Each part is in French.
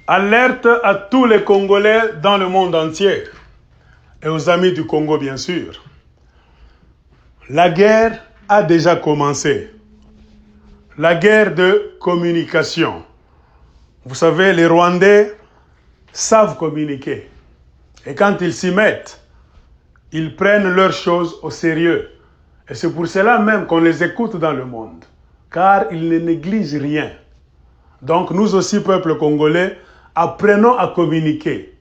Alerte à tous les Congolais dans le monde entier et aux amis du Congo, bien sûr. La guerre a déjà commencé. La guerre de communication. Vous savez, les Rwandais savent communiquer. Et quand ils s'y mettent, ils prennent leurs choses au sérieux. Et c'est pour cela même qu'on les écoute dans le monde. Car ils ne négligent rien. Donc nous aussi, peuple congolais, apprenons à communiquer.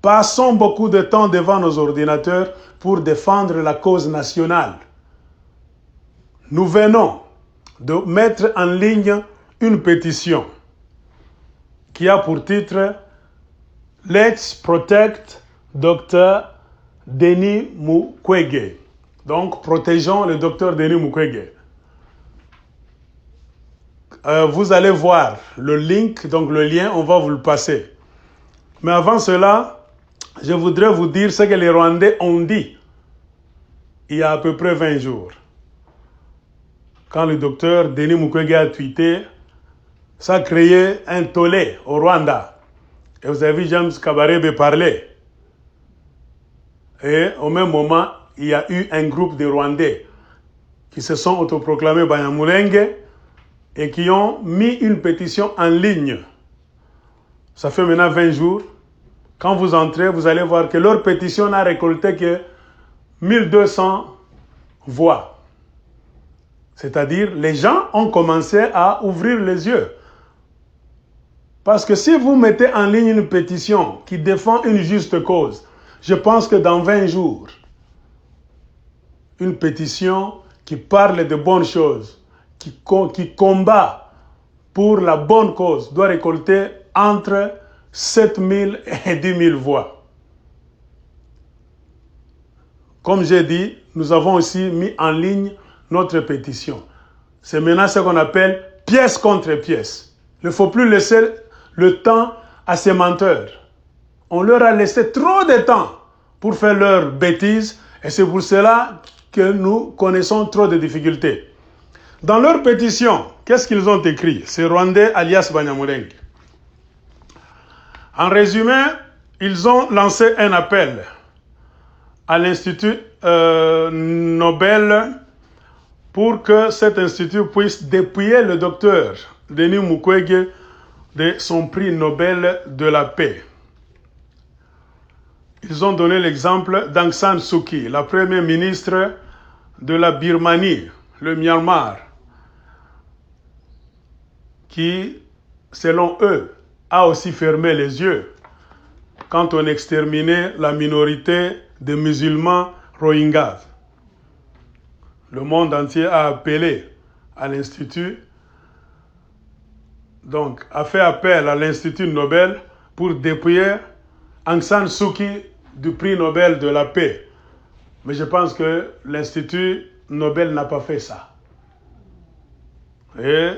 Passons beaucoup de temps devant nos ordinateurs pour défendre la cause nationale. Nous venons de mettre en ligne une pétition qui a pour titre « Let's Protect Dr. Denis Mukwege ». Donc, protégeons le docteur Denis Mukwege. Vous allez voir le link, donc le lien, on va vous le passer. Mais avant cela, je voudrais vous dire ce que les Rwandais ont dit il y a à peu près 20 jours. Quand le docteur Denis Mukwege a tweeté, ça a créé un tollé au Rwanda. Et vous avez vu James Kabarebe parler. Et au même moment, il y a eu un groupe de Rwandais qui se sont autoproclamés Banyamulenge et qui ont mis une pétition en ligne. Ça fait maintenant 20 jours. Quand vous entrez, vous allez voir que leur pétition n'a récolté que 1200 voix. C'est-à-dire, les gens ont commencé à ouvrir les yeux. Parce que si vous mettez en ligne une pétition qui défend une juste cause, je pense que dans 20 jours, une pétition qui parle de bonnes choses, qui combat pour la bonne cause, doit récolter entre 7 000 et 10 000 voix. Comme j'ai dit, nous avons aussi mis en ligne notre pétition. C'est maintenant ce qu'on appelle pièce contre pièce. Il ne faut plus laisser le temps à ces menteurs. On leur a laissé trop de temps pour faire leurs bêtises et c'est pour cela que nous connaissons trop de difficultés. Dans leur pétition, qu'est-ce qu'ils ont écrit? C'est Rwandais alias Banyamulenge. En résumé, ils ont lancé un appel à l'Institut Nobel pour que cet institut puisse dépouiller le docteur Denis Mukwege de son prix Nobel de la paix. Ils ont donné l'exemple d'Aung San Suu Kyi, la première ministre de la Birmanie, le Myanmar, qui, selon eux, a aussi fermé les yeux quand on exterminait la minorité des musulmans Rohingyas. Le monde entier a appelé à l'Institut, donc a fait appel à l'Institut Nobel pour dépouiller Aung San Suu Kyi du prix Nobel de la paix. Mais je pense que l'Institut Nobel n'a pas fait ça. Et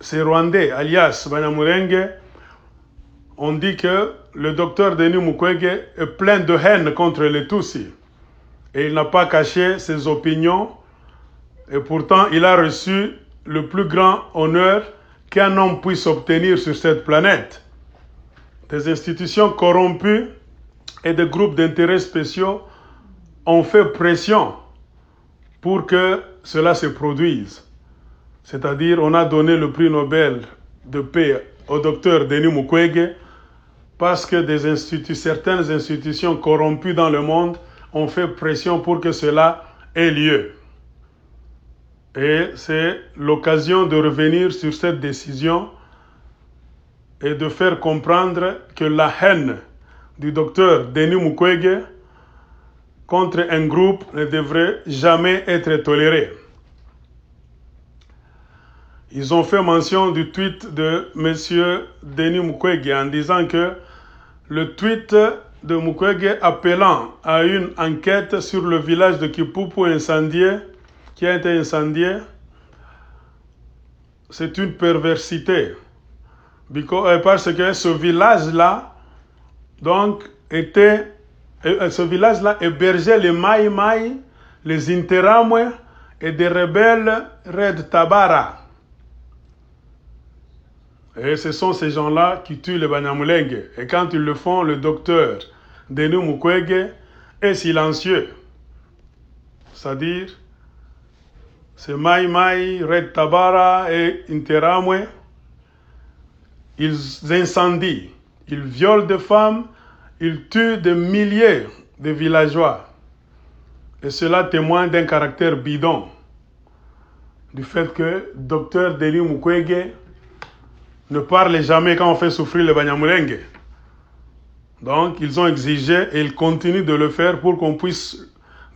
ces Rwandais, alias Banyamulenge, ont dit que le docteur Denis Mukwege est plein de haine contre les Tutsis. Et il n'a pas caché ses opinions. Et pourtant, il a reçu le plus grand honneur qu'un homme puisse obtenir sur cette planète. Des institutions corrompues et des groupes d'intérêts spéciaux ont fait pression pour que cela se produise. C'est-à-dire, on a donné le prix Nobel de paix au docteur Denis Mukwege parce que certaines institutions corrompues dans le monde ont fait pression pour que cela ait lieu. Et c'est l'occasion de revenir sur cette décision et de faire comprendre que la haine du docteur Denis Mukwege contre un groupe ne devrait jamais être tolérée. Ils ont fait mention du tweet de M. Denis Mukwege en disant que le tweet de Mukwege appelant à une enquête sur le village de Kipupu incendié, qui a été incendié, c'est une perversité. Parce que ce village-là, donc, ce village-là hébergeait les Mai Mai, les Interamwe et des rebelles Red Tabara. Et ce sont ces gens-là qui tuent les Banyamulenge. Et quand ils le font, le docteur Denis Mukwege est silencieux. C'est-à-dire, c'est Mai Mai, Red Tabara et Interamwe. Ils incendient, ils violent des femmes, ils tuent des milliers de villageois. Et cela témoigne d'un caractère bidon. Du fait que Dr Denis Mukwege ne parle jamais quand on fait souffrir les Banyamulenge. Donc, ils ont exigé et ils continuent de le faire pour qu'on puisse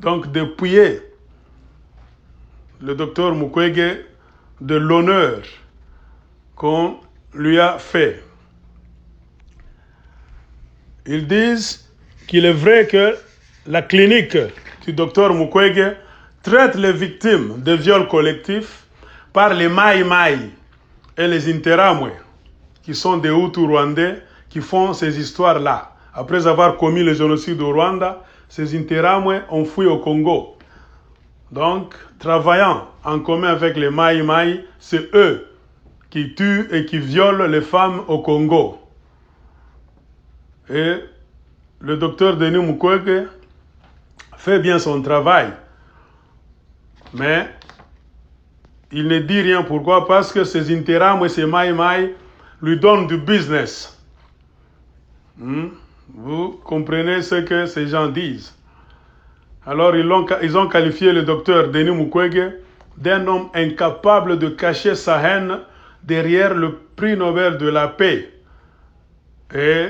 donc dépouiller le docteur Mukwege de l'honneur qu'on lui a fait. Ils disent qu'il est vrai que la clinique du docteur Mukwege traite les victimes de viols collectifs par les Mai Mai et les Interamwe, qui sont des Hutus rwandais qui font ces histoires-là. Après avoir commis le génocide au Rwanda, ces Interamwe ont fui au Congo. Donc, travaillant en commun avec les Mai Mai, c'est eux qui tuent et qui violent les femmes au Congo. Et le docteur Denis Mukwege fait bien son travail. Mais il ne dit rien. Pourquoi? Parce que ces Interamwe et ces Mai Mai lui donnent du business. Vous comprenez ce que ces gens disent. Alors ils ont qualifié le docteur Denis Mukwege d'un homme incapable de cacher sa haine derrière le prix Nobel de la paix. Et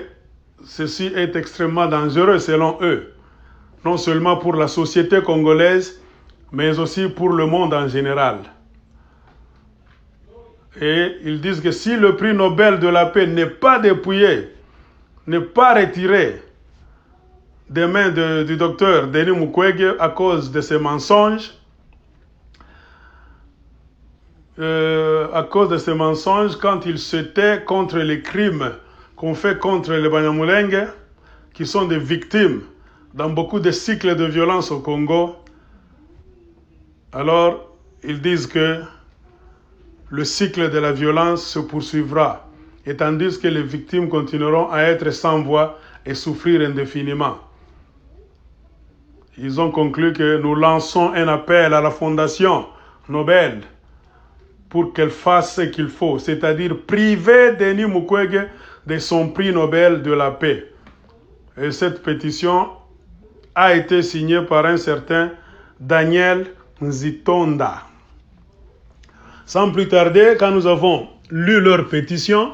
ceci est extrêmement dangereux selon eux, non seulement pour la société congolaise, mais aussi pour le monde en général. Et ils disent que si le prix Nobel de la paix n'est pas dépouillé, n'est pas retiré des mains du docteur Denis Mukwege à cause de ses mensonges, quand il se tait contre les crimes qu'on fait contre les Banyamulenge, qui sont des victimes dans beaucoup de cycles de violence au Congo, alors ils disent que le cycle de la violence se poursuivra, et tandis que les victimes continueront à être sans voix et souffrir indéfiniment. Ils ont conclu que nous lançons un appel à la Fondation Nobel pour qu'elle fasse ce qu'il faut, c'est-à-dire priver Denis Mukwege de son prix Nobel de la paix. Et cette pétition a été signée par un certain Daniel Nzitonda. Sans plus tarder, quand nous avons lu leur pétition,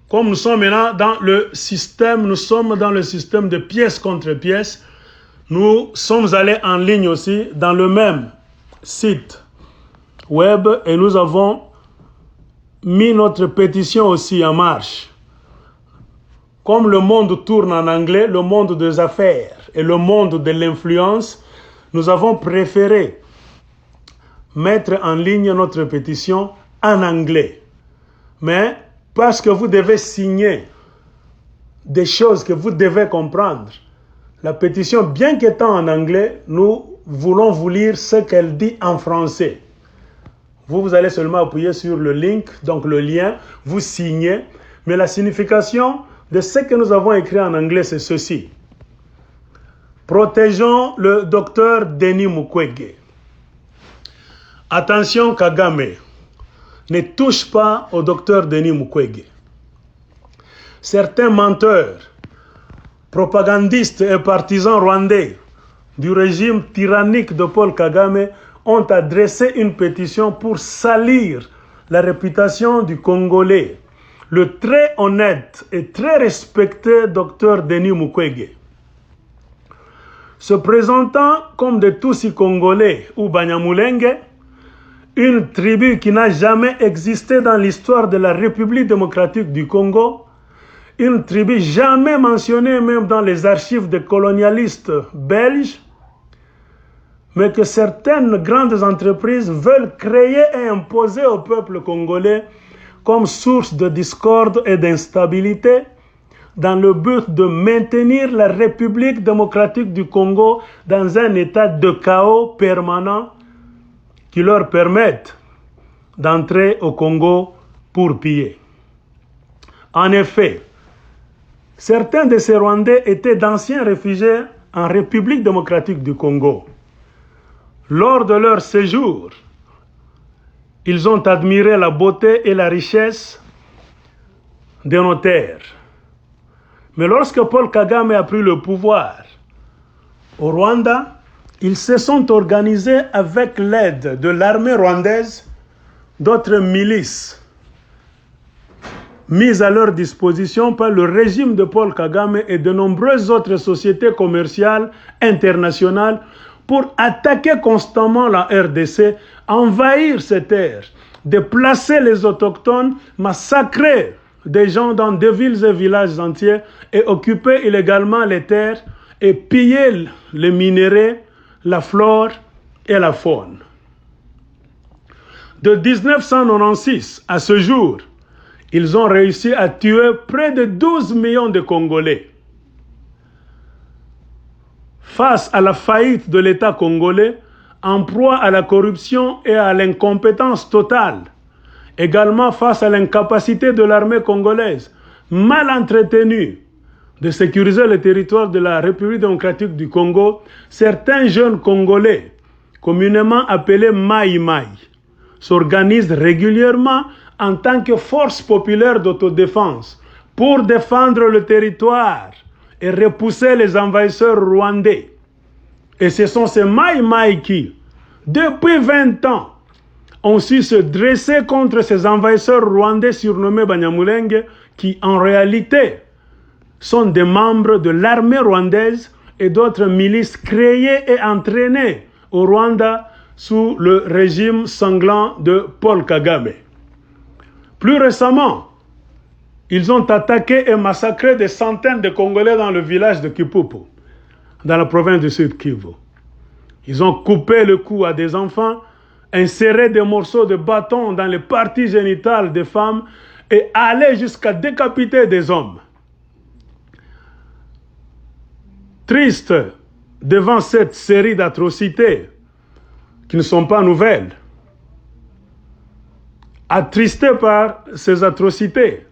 comme nous sommes maintenant dans le système, de pièce contre pièce, nous sommes allés en ligne aussi dans le même site web et nous avons mis notre pétition aussi en marche. Comme le monde tourne en anglais, le monde des affaires et le monde de l'influence, nous avons préféré mettre en ligne notre pétition en anglais. Mais parce que vous devez signer des choses que vous devez comprendre, la pétition, bien qu'étant en anglais, nous voulons vous lire ce qu'elle dit en français. Vous allez seulement appuyer sur le link, donc le lien, vous signez. Mais la signification de ce que nous avons écrit en anglais, c'est ceci. Protégeons le docteur Denis Mukwege. Attention Kagame, ne touche pas au docteur Denis Mukwege. Certains menteurs, propagandistes et partisans rwandais du régime tyrannique de Paul Kagame ont adressé une pétition pour salir la réputation du Congolais, le très honnête et très respecté docteur Denis Mukwege. Se présentant comme des Tutsis congolais ou Banyamulenge, une tribu qui n'a jamais existé dans l'histoire de la République démocratique du Congo, une tribu jamais mentionnée même dans les archives des colonialistes belges, mais que certaines grandes entreprises veulent créer et imposer au peuple congolais comme source de discorde et d'instabilité dans le but de maintenir la République démocratique du Congo dans un état de chaos permanent qui leur permette d'entrer au Congo pour piller. En effet, certains de ces Rwandais étaient d'anciens réfugiés en République démocratique du Congo. Lors de leur séjour, ils ont admiré la beauté et la richesse de nos terres. Mais lorsque Paul Kagame a pris le pouvoir au Rwanda, ils se sont organisés avec l'aide de l'armée rwandaise, d'autres milices mises à leur disposition par le régime de Paul Kagame et de nombreuses autres sociétés commerciales internationales pour attaquer constamment la RDC, envahir ces terres, déplacer les autochtones, massacrer des gens dans des villes et villages entiers et occuper illégalement les terres et piller les minéraux, la flore et la faune. De 1996 à ce jour, ils ont réussi à tuer près de 12 millions de Congolais. Face à la faillite de l'État congolais, en proie à la corruption et à l'incompétence totale, également face à l'incapacité de l'armée congolaise, mal entretenue, de sécuriser le territoire de la République démocratique du Congo, certains jeunes Congolais, communément appelés Maï Maï, s'organisent régulièrement en tant que force populaire d'autodéfense pour défendre le territoire et repousser les envahisseurs rwandais. Et ce sont ces Maï Maï qui, depuis 20 ans, ont su se dresser contre ces envahisseurs rwandais surnommés Banyamulenge, qui en réalité sont des membres de l'armée rwandaise et d'autres milices créées et entraînées au Rwanda sous le régime sanglant de Paul Kagame. Plus récemment, ils ont attaqué et massacré des centaines de Congolais dans le village de Kipupu, dans la province du Sud Kivu. Ils ont coupé le cou à des enfants, inséré des morceaux de bâton dans les parties génitales des femmes et allé jusqu'à décapiter des hommes. Triste devant cette série d'atrocités qui ne sont pas nouvelles, attristé par ces atrocités,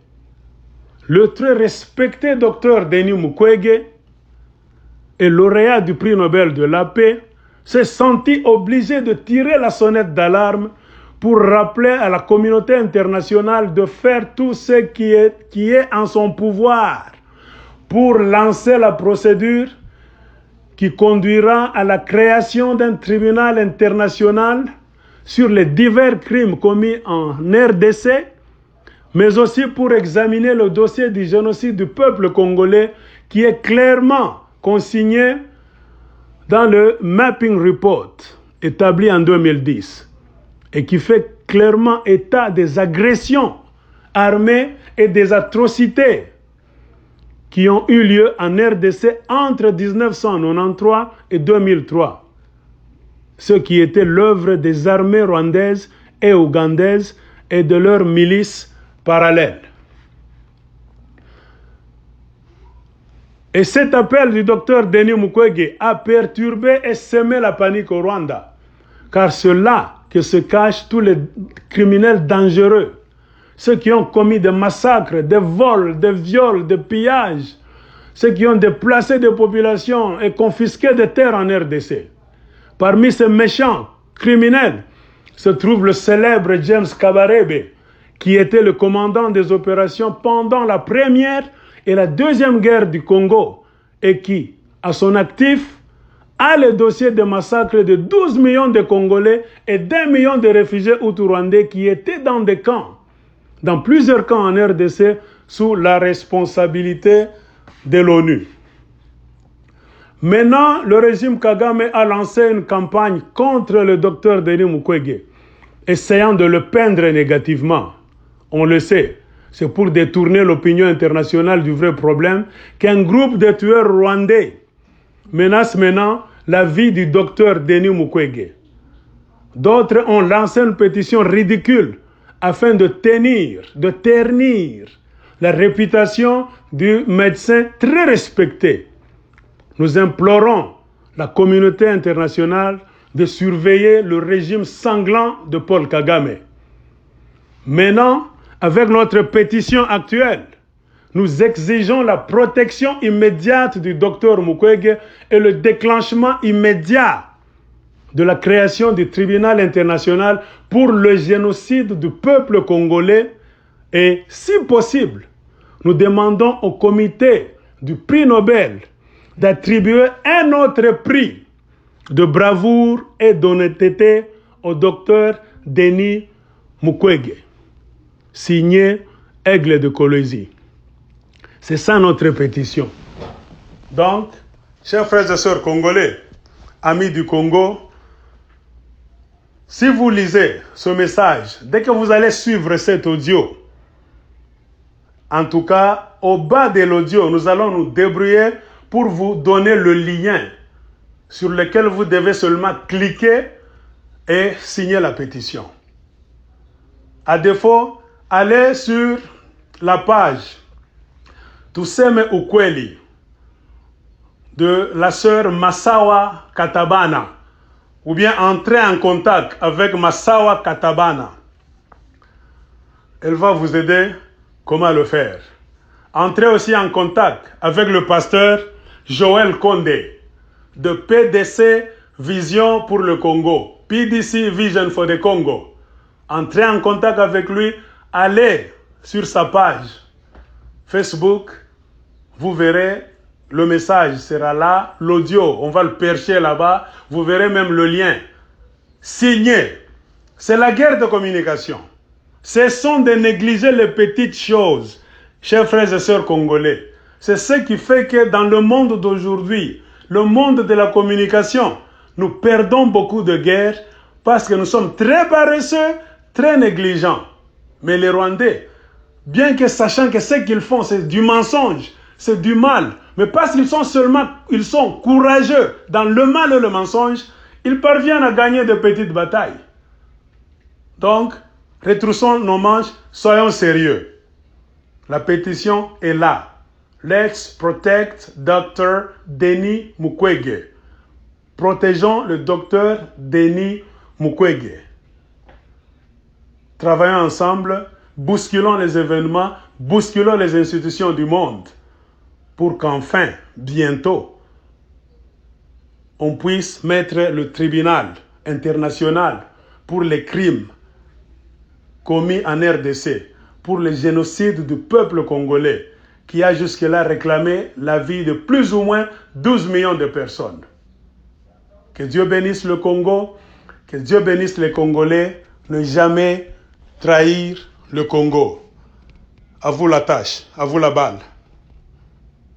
le très respecté docteur Denis Mukwege et lauréat du prix Nobel de la paix s'est senti obligé de tirer la sonnette d'alarme pour rappeler à la communauté internationale de faire tout ce qui est en son pouvoir pour lancer la procédure qui conduira à la création d'un tribunal international sur les divers crimes commis en RDC, mais aussi pour examiner le dossier du génocide du peuple congolais qui est clairement consigné dans le Mapping Report établi en 2010 et qui fait clairement état des agressions armées et des atrocités qui ont eu lieu en RDC entre 1993 et 2003, ce qui était l'œuvre des armées rwandaises et ougandaises et de leurs milices parallèles. Et cet appel du docteur Denis Mukwege a perturbé et semé la panique au Rwanda, car c'est là que se cachent tous les criminels dangereux, ceux qui ont commis des massacres, des vols, des viols, des pillages, ceux qui ont déplacé des populations et confisqué des terres en RDC. Parmi ces méchants criminels se trouve le célèbre James Kabarebe, qui était le commandant des opérations pendant la première et la deuxième guerre du Congo et qui, à son actif, a le dossier de massacre de 12 millions de Congolais et d'1 million de réfugiés hutu-rwandais qui étaient dans des camps, dans plusieurs camps en RDC, sous la responsabilité de l'ONU. Maintenant, le régime Kagame a lancé une campagne contre le docteur Denis Mukwege, essayant de le peindre négativement. On le sait, c'est pour détourner l'opinion internationale du vrai problème qu'un groupe de tueurs rwandais menace maintenant la vie du docteur Denis Mukwege. D'autres ont lancé une pétition ridicule afin de ternir la réputation du médecin très respecté. Nous implorons la communauté internationale de surveiller le régime sanglant de Paul Kagame. Maintenant, avec notre pétition actuelle, nous exigeons la protection immédiate du docteur Mukwege et le déclenchement immédiat de la création du tribunal international pour le génocide du peuple congolais et, si possible, nous demandons au comité du prix Nobel d'attribuer un autre prix de bravoure et d'honnêteté au docteur Denis Mukwege, signé Aigle de Colosie. C'est ça notre pétition. Donc, chers frères et sœurs congolais, amis du Congo, si vous lisez ce message, dès que vous allez suivre cet audio, en tout cas, au bas de l'audio, nous allons nous débrouiller pour vous donner le lien sur lequel vous devez seulement cliquer et signer la pétition. À défaut, allez sur la page Tuseme Ukweli de la sœur Massawa Katabana, ou bien entrez en contact avec Massawa Katabana. Elle va vous aider comment le faire. Entrez aussi en contact avec le pasteur Joël Condé de PDC Vision pour le Congo, PDC Vision for the Congo. Entrez en contact avec lui, allez sur sa page Facebook, vous verrez, le message sera là, l'audio, on va le percher là-bas, vous verrez même le lien. Signez. C'est la guerre de communication. Cessons de négliger les petites choses, chers frères et sœurs congolais. C'est ce qui fait que dans le monde d'aujourd'hui, le monde de la communication, nous perdons beaucoup de guerres parce que nous sommes très paresseux, très négligents. Mais les Rwandais, bien que sachant que ce qu'ils font, c'est du mensonge, c'est du mal, mais parce qu'ils sont courageux dans le mal et le mensonge, ils parviennent à gagner de petites batailles. Donc, retroussons nos manches, soyons sérieux. La pétition est là. Let's protect Dr. Denis Mukwege. Protégeons le docteur Denis Mukwege. Travaillons ensemble, bousculons les événements, bousculons les institutions du monde pour qu'enfin, bientôt, on puisse mettre le tribunal international pour les crimes commis en RDC, pour le génocide du peuple congolais, qui a jusque-là réclamé la vie de plus ou moins 12 millions de personnes. Que Dieu bénisse le Congo, que Dieu bénisse les Congolais, ne jamais trahir le Congo. À vous la tâche, à vous la balle.